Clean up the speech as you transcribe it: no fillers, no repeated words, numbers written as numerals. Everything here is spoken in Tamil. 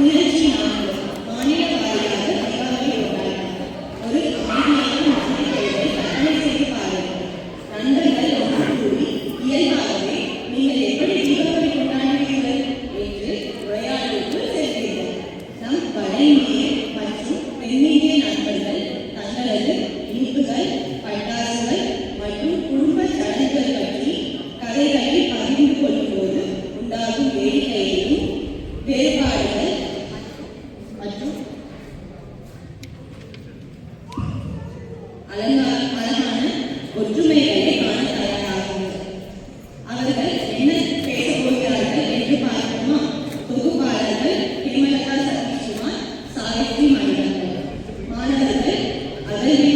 நிகழ்ச்சி 4 மாநில வாரியாக தீபாவளி கொண்டாட்டம். ஒரு அமைதியான மனநிலையை கற்பனை செய்து பாருங்கள். நண்பர்கள் ஒன்று கூடி இயல்பாகவே நீங்கள் எப்படி தீபாவளி கொண்டாடுவீர்கள் என்று உரையாடலுக்குள் செல்வீர்கள். நம் வட இந்திய மற்றும் தென்னிந்திய நண்பர்கள் தங்களது இனிப்புகள், பட்டாசுகள் மற்றும் குடும்ப சடங்குகள் பற்றி கதைகளை பகிர்ந்து கொள்ளும்போது உண்டாகும் வேடிக்கையையும் வேறுபாடுகள் மற்றும் அழகான ஒற்றுமைகளை காண தயாராகுங்கள். அவர்கள் என்ன பேசப் போகிறார்கள் என்று பார்ப்போமா? தொகுப்பாளர்கள் ஹேமலதா சதீஷ்குமார், சாவித்ரி மணிகண்டன். மாணவர்கள் அகல்வி